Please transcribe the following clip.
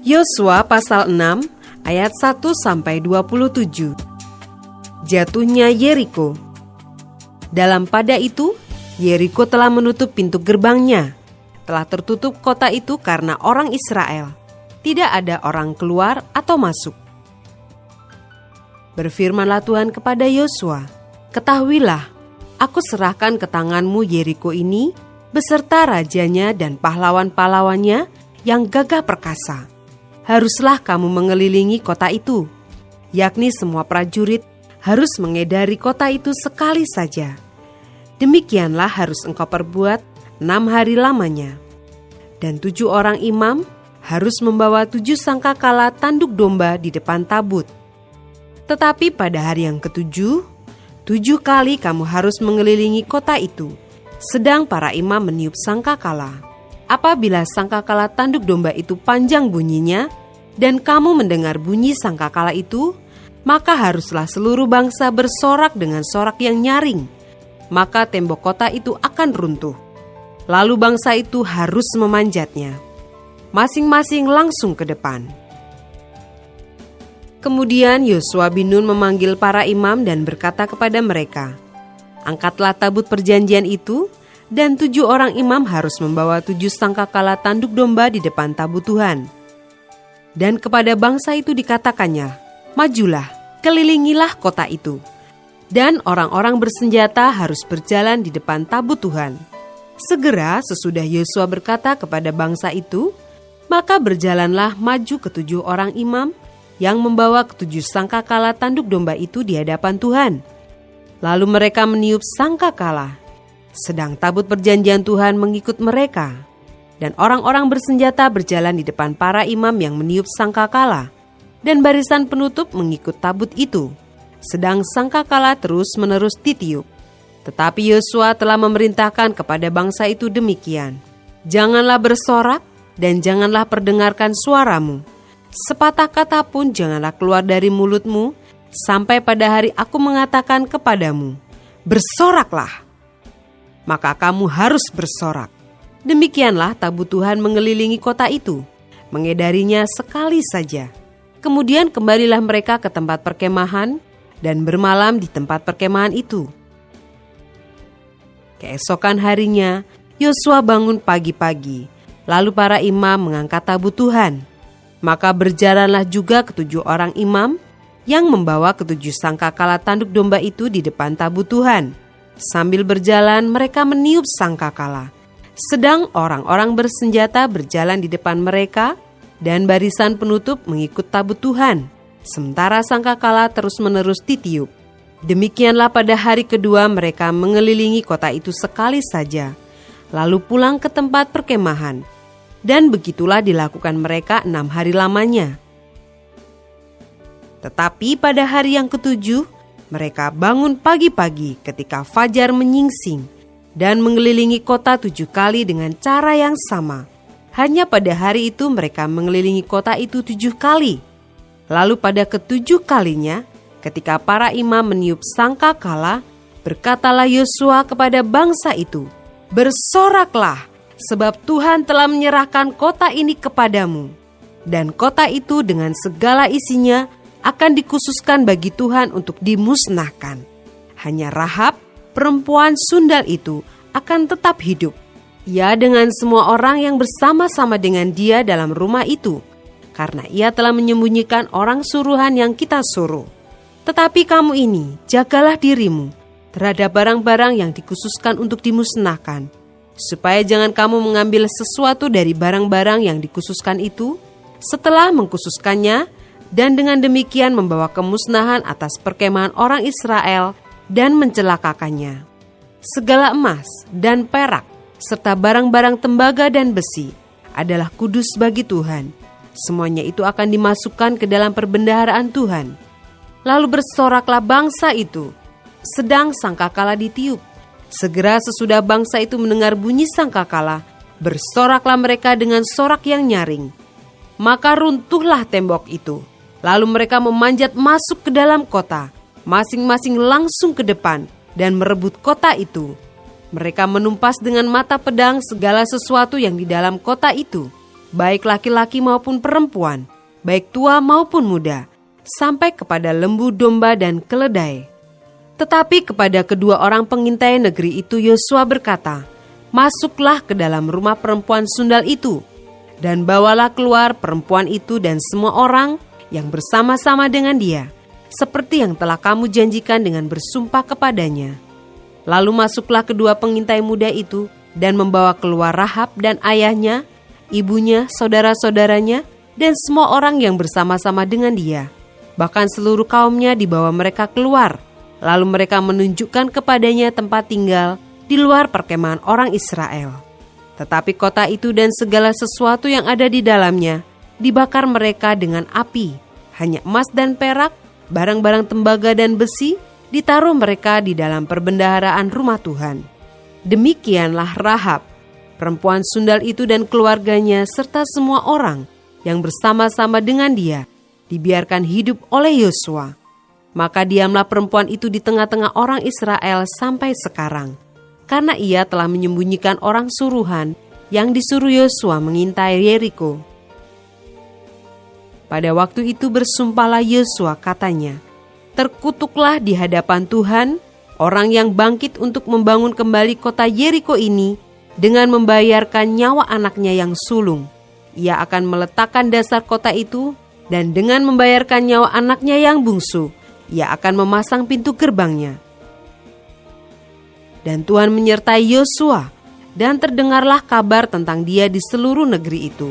Yosua pasal 6 ayat 1-27. Jatuhnya Yeriko. Dalam pada itu, Yeriko telah menutup pintu gerbangnya. Telah tertutup kota itu karena orang Israel. Tidak ada orang keluar atau masuk. Berfirmanlah Tuhan kepada Yosua, "Ketahuilah, aku serahkan ke tanganmu Yeriko ini, beserta rajanya dan pahlawan-pahlawannya yang gagah perkasa. Haruslah kamu mengelilingi kota itu, yakni semua prajurit harus mengedari kota itu sekali saja. Demikianlah harus engkau perbuat 6 hari lamanya. Dan 7 orang imam harus membawa 7 sangkakala tanduk domba di depan tabut. Tetapi pada hari yang ke-7, 7 kali kamu harus mengelilingi kota itu, sedang para imam meniup sangkakala. Apabila sangkakala tanduk domba itu panjang bunyinya, dan kamu mendengar bunyi sangkakala itu, maka haruslah seluruh bangsa bersorak dengan sorak yang nyaring. Maka tembok kota itu akan runtuh. Lalu bangsa itu harus memanjatnya. Masing-masing langsung ke depan." Kemudian Yosua bin Nun memanggil para imam dan berkata kepada mereka, "Angkatlah tabut perjanjian itu, dan 7 orang imam harus membawa 7 sangkakala tanduk domba di depan tabut Tuhan. Dan kepada bangsa itu dikatakannya, majulah, kelilingilah kota itu. Dan orang-orang bersenjata harus berjalan di depan tabut Tuhan." Segera sesudah Yosua berkata kepada bangsa itu, maka berjalanlah maju ke-7 orang imam yang membawa ke-7 sangkakala tanduk domba itu di hadapan Tuhan. Lalu mereka meniup sangkakala. Sedang tabut perjanjian Tuhan mengikut mereka, dan orang-orang bersenjata berjalan di depan para imam yang meniup sangkakala, dan barisan penutup mengikut tabut itu, sedang sangkakala terus-menerus ditiup. Tetapi Yosua telah memerintahkan kepada bangsa itu demikian, "Janganlah bersorak dan janganlah perdengarkan suaramu. Sepatah kata pun janganlah keluar dari mulutmu, sampai pada hari aku mengatakan kepadamu, bersoraklah. Maka kamu harus bersorak." Demikianlah tabut Tuhan mengelilingi kota itu, mengedarinya sekali saja. Kemudian kembalilah mereka ke tempat perkemahan dan bermalam di tempat perkemahan itu. Keesokan harinya, Yosua bangun pagi-pagi, lalu para imam mengangkat tabut Tuhan. Maka berjalanlah juga ke-7 orang imam yang membawa ke-7 sangkakala tanduk domba itu di depan tabut Tuhan. Sambil berjalan mereka meniup sangkakala, sedang orang-orang bersenjata berjalan di depan mereka dan barisan penutup mengikut tabut Tuhan, sementara sangkakala terus-menerus ditiup. Demikianlah pada hari kedua mereka mengelilingi kota itu sekali saja, lalu pulang ke tempat perkemahan. Dan begitulah dilakukan mereka 6 hari lamanya. Tetapi pada hari yang ke-7, mereka bangun pagi-pagi ketika fajar menyingsing dan mengelilingi kota 7 kali dengan cara yang sama. Hanya pada hari itu mereka mengelilingi kota itu 7 kali. Lalu pada ke-7 kalinya, ketika para imam meniup sangkakala, berkatalah Yosua kepada bangsa itu, "Bersoraklah, sebab Tuhan telah menyerahkan kota ini kepadamu. Dan kota itu dengan segala isinya akan dikhususkan bagi Tuhan untuk dimusnahkan. Hanya Rahab, perempuan sundal itu, akan tetap hidup. Ia dengan semua orang yang bersama-sama dengan dia dalam rumah itu, karena ia telah menyembunyikan orang suruhan yang kita suruh. Tetapi kamu ini, jagalah dirimu terhadap barang-barang yang dikhususkan untuk dimusnahkan, supaya jangan kamu mengambil sesuatu dari barang-barang yang dikhususkan itu, setelah mengkhususkannya, dan dengan demikian membawa kemusnahan atas perkemahan orang Israel dan mencelakakannya. Segala emas dan perak, serta barang-barang tembaga dan besi adalah kudus bagi Tuhan. Semuanya itu akan dimasukkan ke dalam perbendaharaan Tuhan. Lalu bersoraklah bangsa itu, sedang sangkakala ditiup. Segera sesudah bangsa itu mendengar bunyi sangkakala, bersoraklah mereka dengan sorak yang nyaring. Maka runtuhlah tembok itu. Lalu mereka memanjat masuk ke dalam kota, masing-masing langsung ke depan dan merebut kota itu. Mereka menumpas dengan mata pedang segala sesuatu yang di dalam kota itu. baik laki-laki maupun perempuan, baik tua maupun muda, sampai kepada lembu domba dan keledai. Tetapi kepada kedua orang pengintai negeri itu Yosua berkata, "Masuklah ke dalam rumah perempuan sundal itu, dan bawalah keluar perempuan itu dan semua orang yang bersama-sama dengan dia, seperti yang telah kamu janjikan dengan bersumpah kepadanya." Lalu masuklah kedua pengintai muda itu dan membawa keluar Rahab dan ayahnya, ibunya, saudara-saudaranya, dan semua orang yang bersama-sama dengan dia. Bahkan seluruh kaumnya dibawa mereka keluar. Lalu mereka menunjukkan kepadanya tempat tinggal di luar perkemahan orang Israel. Tetapi kota itu dan segala sesuatu yang ada di dalamnya dibakar mereka dengan api. Hanya emas dan perak, barang-barang tembaga dan besi ditaruh mereka di dalam perbendaharaan rumah Tuhan. Demikianlah Rahab, perempuan sundal itu dan keluarganya serta semua orang yang bersama-sama dengan dia dibiarkan hidup oleh Yosua. Maka diamlah perempuan itu di tengah-tengah orang Israel sampai sekarang, karena ia telah menyembunyikan orang suruhan yang disuruh Yosua mengintai Yeriko. Pada waktu itu bersumpahlah Yosua, katanya, "Terkutuklah di hadapan Tuhan orang yang bangkit untuk membangun kembali kota Yeriko ini dengan membayarkan nyawa anaknya yang sulung. Ia akan meletakkan dasar kota itu, dan dengan membayarkan nyawa anaknya yang bungsu, ia akan memasang pintu gerbangnya." Dan Tuhan menyertai Yosua, dan terdengarlah kabar tentang dia di seluruh negeri itu.